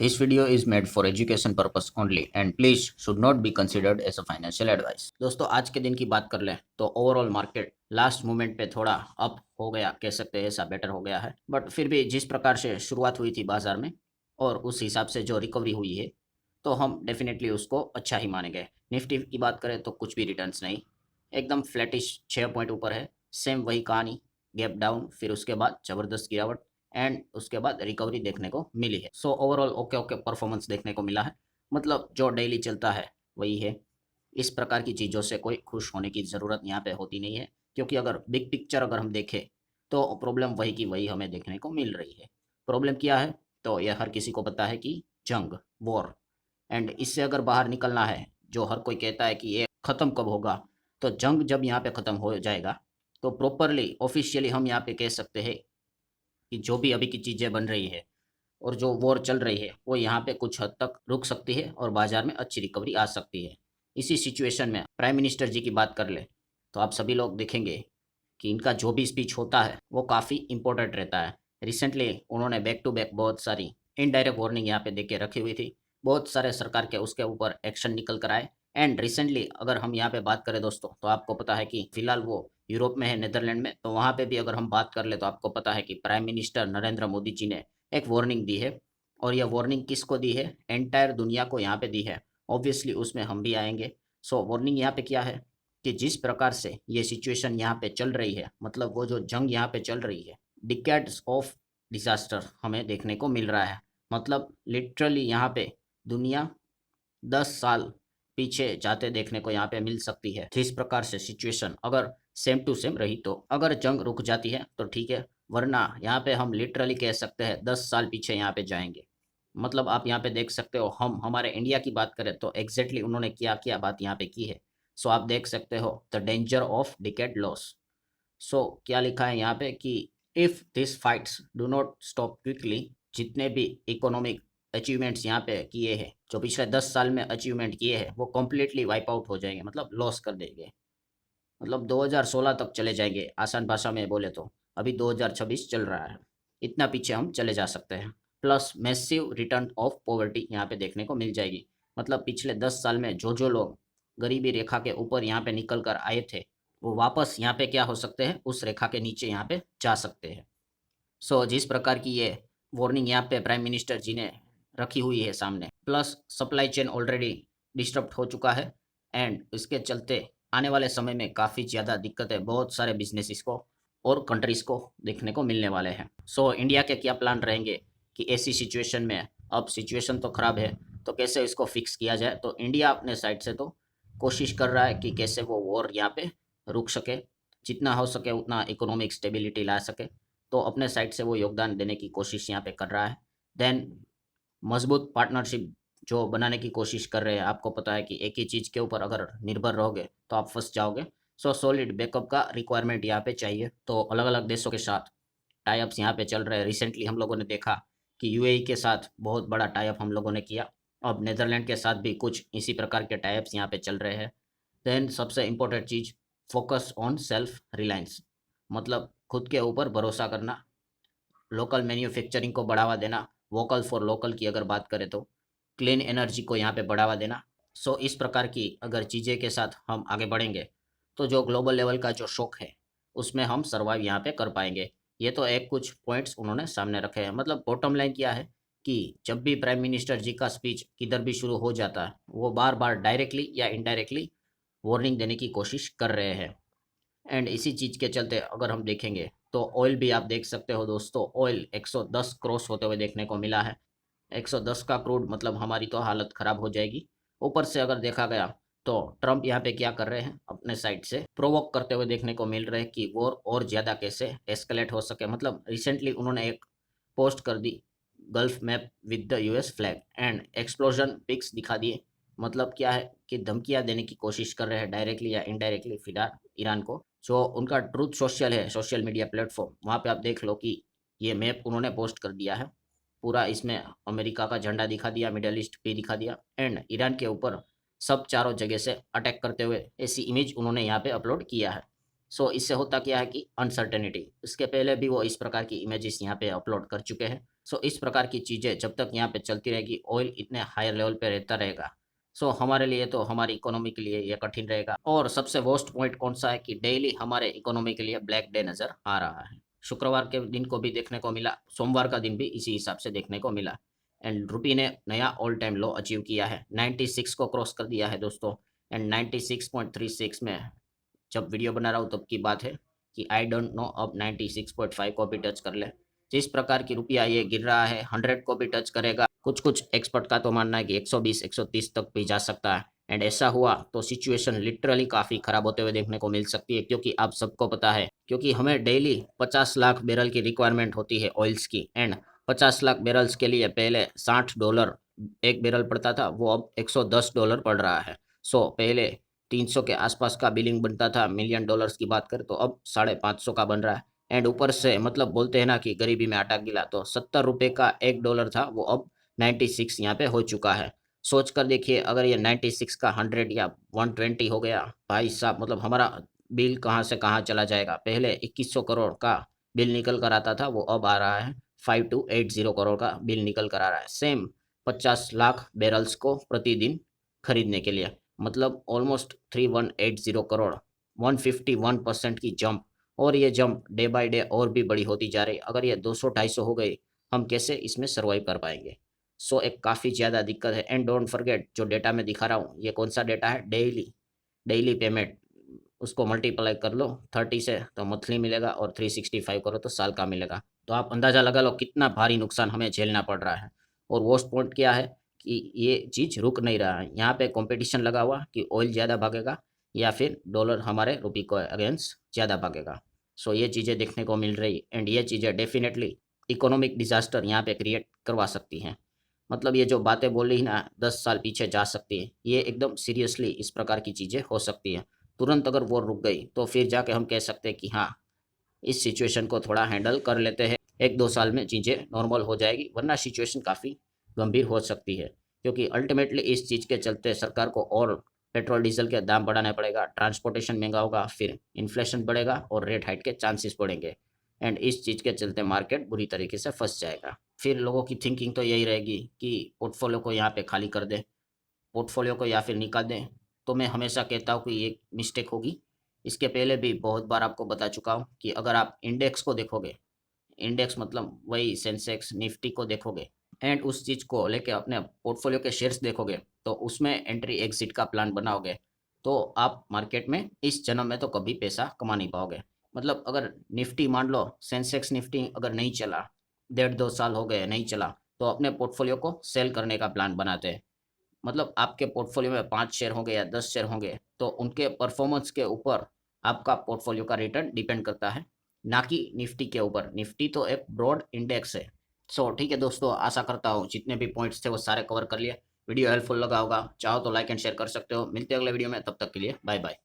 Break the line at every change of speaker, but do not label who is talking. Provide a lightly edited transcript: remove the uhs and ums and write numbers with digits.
This video is made for education purpose only and please should not be considered as a financial advice। दोस्तों आज के दिन की बात कर लें तो ओवरऑल मार्केट लास्ट मोमेंट पे थोड़ा अप हो गया, कह सकते हैं ऐसा बेटर हो गया है। बट फिर भी जिस प्रकार से शुरुआत हुई थी बाजार में और उस हिसाब से जो रिकवरी हुई है तो हम डेफिनेटली उसको अच्छा ही मानेंगे। निफ्टी की बात करें तो कुछ भी रिटर्न्स नहीं, एकदम फ्लैटिश 6 पॉइंट ऊपर है। सेम वही कहानी, गैप डाउन, फिर उसके बाद जबरदस्त गिरावट एंड उसके बाद रिकवरी देखने को मिली है। So overall okay okay performance देखने को मिला है। मतलब जो डेली चलता है वही है। इस प्रकार की चीज़ों से कोई खुश होने की ज़रूरत यहाँ पे होती नहीं है, क्योंकि अगर बिग पिक्चर अगर हम देखें तो प्रॉब्लम वही की वही हमें देखने को मिल रही है। प्रॉब्लम क्या है तो यह हर किसी को पता है कि जंग, वॉर, एंड इससे अगर बाहर निकलना है, जो हर कोई कहता है कि ये ख़त्म कब होगा, तो जंग जब यहाँ पे ख़त्म हो जाएगा तो प्रॉपरली ऑफिशियली हम यहाँ पे कह सकते हैं कि जो भी अभी की चीज़ें बन रही है और जो वॉर चल रही है वो यहाँ पे कुछ हद तक रुक सकती है और बाजार में अच्छी रिकवरी आ सकती है। इसी सिचुएशन में प्राइम मिनिस्टर जी की बात कर ले तो आप सभी लोग देखेंगे कि इनका जो भी स्पीच होता है वो काफ़ी इंपॉर्टेंट रहता है। रिसेंटली उन्होंने बैक टू बैक बहुत सारी इनडायरेक्ट वार्निंग यहाँ पे देके रखी हुई थी, बहुत सारे सरकार के उसके ऊपर एक्शन निकल कर आए। एंड रिसेंटली अगर हम यहाँ पे बात करें दोस्तों तो आपको पता है कि फिलहाल वो यूरोप में है, नेदरलैंड में, तो वहाँ पे भी अगर हम बात कर ले तो आपको पता है कि प्राइम मिनिस्टर नरेंद्र मोदी जी ने एक वार्निंग दी है। और यह वार्निंग किसको दी है? एंटायर दुनिया को यहाँ पे दी है। ऑब्वियसली उसमें हम भी आएंगे। सो वार्निंग यहाँ पे क्या है कि जिस प्रकार से ये सिचुएशन यहाँ पे चल रही है, मतलब वो जो जंग यहाँ पे चल रही है, डिकेड्स ऑफ डिजास्टर हमें देखने को मिल रहा है। मतलब लिटरली यहाँ पे दुनिया 10 साल पीछे जाते देखने को यहाँ पे मिल सकती है। जिस प्रकार से सिचुएशन अगर सेम टू सेम रही तो अगर जंग रुक जाती है तो ठीक है, वरना यहाँ पे हम लिटरली कह सकते हैं 10 साल पीछे यहाँ पे जाएंगे। मतलब आप यहाँ पे देख सकते हो, हम हमारे इंडिया की बात करें तो एग्जैक्टली उन्होंने क्या क्या बात यहाँ पे की है। सो आप देख सकते हो the danger of decade loss. So क्या लिखा है यहाँ पे कि if this fights do not stop quickly, जितने भी इकोनॉमिक अचीवमेंट्स यहाँ पे किए हैं, जो पिछले 10 साल में अचीवमेंट किए हैं, वो कम्प्लीटली वाइप आउट हो जाएंगे, मतलब लॉस कर देंगे। मतलब 2016 तक चले जाएंगे आसान भाषा में बोले तो। अभी 2026 चल रहा है, इतना पीछे हम चले जा सकते हैं। Plus massive return of poverty यहाँ पे देखने को मिल जाएगी। मतलब पिछले 10 साल में जो लोग गरीबी रेखा के ऊपर यहाँ पे निकल कर आए थे, वो वापस यहाँ पे क्या हो सकते हैं, उस रेखा के नीचे यहाँ पे जा सकते हैं। सो जिस प्रकार की ये वार्निंग यहाँ पे प्राइम मिनिस्टर जी ने रखी हुई है सामने, plus supply chain already disturb हो चुका है एंड इसके चलते आने वाले समय में काफ़ी ज़्यादा दिक्कतें बहुत सारे बिजनेसिस को और कंट्रीज़ को देखने को मिलने वाले हैं। सो इंडिया के क्या प्लान रहेंगे कि ऐसी सिचुएशन में, अब सिचुएशन तो ख़राब है तो कैसे इसको फिक्स किया जाए। तो इंडिया अपने साइड से तो कोशिश कर रहा है कि कैसे वो वॉर यहाँ पे रुक सके, जितना हो सके उतना इकोनॉमिक स्टेबिलिटी ला सके। तो अपने साइड से वो योगदान देने की कोशिश यहाँ पे कर रहा है। देन मजबूत पार्टनरशिप जो बनाने की कोशिश कर रहे हैं। आपको पता है कि एक ही चीज़ के ऊपर अगर निर्भर रहोगे तो आप फंस जाओगे। सो सॉलिड बैकअप का रिक्वायरमेंट यहाँ पे चाहिए। तो अलग अलग देशों के साथ टाई अप्स यहाँ पे चल रहे हैं। रिसेंटली हम लोगों ने देखा कि यूएई के साथ बहुत बड़ा टाई अप हम लोगों ने किया। अब नेदरलैंड के साथ भी कुछ इसी प्रकार के टाई अप्स यहाँ पे चल रहे हैं। देन सबसे important cheese, focus on self reliance, मतलब खुद के ऊपर भरोसा करना, लोकल मैन्युफैक्चरिंग को बढ़ावा देना, वोकल फॉर लोकल की अगर बात करें तो क्लीन एनर्जी को यहाँ पे बढ़ावा देना। सो इस प्रकार की अगर चीज़ें के साथ हम आगे बढ़ेंगे तो जो ग्लोबल लेवल का जो शौक है उसमें हम सर्वाइव यहाँ पे कर पाएंगे। ये तो एक कुछ पॉइंट्स उन्होंने सामने रखे हैं। मतलब बॉटम लाइन क्या है कि जब भी प्राइम मिनिस्टर जी का स्पीच किधर भी शुरू हो जाता है, वो बार बार डायरेक्टली या इनडायरेक्टली वार्निंग देने की कोशिश कर रहे हैं। एंड इसी चीज़ के चलते अगर हम देखेंगे तो ऑयल भी आप देख सकते हो दोस्तों, ऑयल 110 क्रॉस होते हुए देखने को मिला है। 110 का क्रूड, मतलब हमारी तो हालत ख़राब हो जाएगी। ऊपर से अगर देखा गया तो ट्रम्प यहाँ पे क्या कर रहे हैं, अपने साइड से प्रोवोक करते हुए देखने को मिल रहे हैं कि वॉर और ज़्यादा कैसे एस्केलेट हो सके। मतलब रिसेंटली उन्होंने एक पोस्ट कर दी, gulf map with the US flag and explosion pics दिखा दिए। मतलब क्या है कि धमकियाँ देने की कोशिश कर रहे हैं डायरेक्टली या इनडायरेक्टली फिलहाल ईरान को। जो उनका ट्रूथ सोशल है, सोशल मीडिया प्लेटफॉर्म, वहाँ पे आप देख लो कि ये मैप उन्होंने पोस्ट कर दिया है पूरा। इसमें अमेरिका का झंडा दिखा दिया, मिडल ईस्ट भी दिखा दिया एंड ईरान के ऊपर सब चारों जगह से अटैक करते हुए ऐसी इमेज उन्होंने यहाँ पे अपलोड किया है। इससे होता क्या है कि अनसर्टेनिटी, इसके पहले भी वो इस प्रकार की इमेजेस यहाँ पे अपलोड कर चुके हैं। सो इस प्रकार की चीज़ें जब तक यहाँ पे चलती रहेगी, ऑयल इतने हायर लेवल पे रहता रहेगा, सो हमारे लिए तो हमारी इकोनॉमी के लिए ये कठिन रहेगा। और सबसे वर्स्ट पॉइंट कौन-सा है कि डेली हमारे इकोनॉमी के लिए ब्लैक डे नज़र आ रहा है। शुक्रवार के दिन को भी देखने को मिला, सोमवार का दिन भी इसी हिसाब से देखने को मिला एंड रुपये ने नया ऑल टाइम लो अचीव किया है, 96 को क्रॉस कर दिया है दोस्तों एंड 96.36 में जब वीडियो बना रहा हूँ तब की बात है कि आई डोंट नो अब 96.5 को भी टच कर ले। जिस प्रकार की रुपया ये गिर रहा है 100 को भी टच करेगा। कुछ कुछ एक्सपर्ट का तो मानना है कि 120 130 तक भी जा सकता है एंड ऐसा हुआ तो सिचुएशन लिटरली काफ़ी खराब होते हुए देखने को मिल सकती है, क्योंकि आप सबको पता है क्योंकि हमें डेली 50 लाख बैरल की रिक्वायरमेंट होती है ऑयल्स की एंड 50 लाख बैरल्स के लिए पहले $60 एक बैरल पड़ता था, वो अब $110 पड़ रहा है। सो पहले 300 के आसपास का बिलिंग बनता था, मिलियन डॉलर्स की बात करें तो अब 550 का बन रहा है एंड ऊपर से मतलब बोलते हैं ना कि गरीबी में आटा गिला, तो $70 का $1 था वो अब 96 यहाँ पे हो चुका है। सोच कर देखिए अगर ये 96 का 100 या 120 हो गया, भाई साहब मतलब हमारा बिल कहाँ से कहाँ चला जाएगा। पहले 2100 करोड़ का बिल निकल कर आता था, वो अब आ रहा है 5280 करोड़ का बिल निकल कर आ रहा है, सेम 50 लाख बैरल्स को प्रतिदिन खरीदने के लिए, मतलब ऑलमोस्ट 3180 करोड़, 151% की जंप। और ये जंप डे बाय डे और भी बड़ी होती जा रही। अगर ये 200-250 हो गई, हम कैसे इसमें सर्वाइव कर पाएंगे। सो एक काफ़ी ज़्यादा दिक्कत है एंड डोंट फॉरगेट जो डेटा मैं दिखा रहा हूँ ये कौन सा डेटा है, डेली डेली पेमेंट, उसको मल्टीप्लाई कर लो 30 से तो मंथली मिलेगा और 365 करो तो साल का मिलेगा। तो आप अंदाज़ा लगा लो कितना भारी नुकसान हमें झेलना पड़ रहा है। और वर्स्ट पॉइंट क्या है कि ये चीज़ रुक नहीं रहा है, यहाँ पे कंपटीशन लगा हुआ कि ऑयल ज़्यादा भागेगा या फिर डॉलर हमारे रुपये को अगेंस्ट ज़्यादा भागेगा। सो ये चीज़ें देखने को मिल रही एंड ये चीज़ें डेफिनेटली इकोनॉमिक डिजास्टर यहाँ पे क्रिएट करवा सकती हैं। मतलब ये जो बातें बोल रही ना 10 साल पीछे जा सकती है, ये एकदम सीरियसली इस प्रकार की चीज़ें हो सकती हैं। तुरंत अगर वॉर रुक गई तो फिर जाके हम कह सकते हैं कि हाँ, इस सिचुएशन को थोड़ा हैंडल कर लेते हैं, 1-2 साल में चीज़ें नॉर्मल हो जाएगी, वरना सिचुएशन काफ़ी गंभीर हो सकती है। क्योंकि अल्टीमेटली इस चीज़ के चलते सरकार को और पेट्रोल डीजल के दाम बढ़ाना पड़ेगा, ट्रांसपोर्टेशन महंगा होगा, फिर इन्फ्लेशन बढ़ेगा और रेट हाइक के चांसेस बढ़ेंगे एंड इस चीज़ के चलते मार्केट बुरी तरीके से फंस जाएगा। फिर लोगों की थिंकिंग तो यही रहेगी कि पोर्टफोलियो को यहाँ पे खाली कर दें, पोर्टफोलियो को या फिर निकाल दें। तो मैं हमेशा कहता हूँ कि ये मिस्टेक होगी। इसके पहले भी बहुत बार आपको बता चुका हूँ कि अगर आप इंडेक्स को देखोगे, इंडेक्स मतलब वही सेंसेक्स निफ्टी को देखोगे एंड उस चीज़ को लेके अपने पोर्टफोलियो के शेयर्स देखोगे, तो उसमें एंट्री एग्जिट का प्लान बनाओगे, तो आप मार्केट में इस जन्म में तो कभी पैसा कमा नहीं पाओगे। मतलब अगर निफ्टी मान लो, सेंसेक्स निफ्टी अगर नहीं चला, 1.5-2 साल हो गए नहीं चला, तो अपने पोर्टफोलियो को सेल करने का प्लान बनाते हैं। मतलब आपके पोर्टफोलियो में 5 शेयर होंगे या 10 शेयर होंगे, तो उनके परफॉर्मेंस के ऊपर आपका पोर्टफोलियो का रिटर्न डिपेंड करता है, ना कि निफ्टी के ऊपर। निफ्टी तो एक ब्रॉड इंडेक्स है। सो ठीक है दोस्तों, आशा करता हूँ जितने भी पॉइंट्स थे वो सारे कवर कर लिए। वीडियो हेल्पफुल लगा होगा, चाहो तो लाइक एंड शेयर कर सकते हो। मिलते हैं अगले वीडियो में, तब तक के लिए बाय बाय।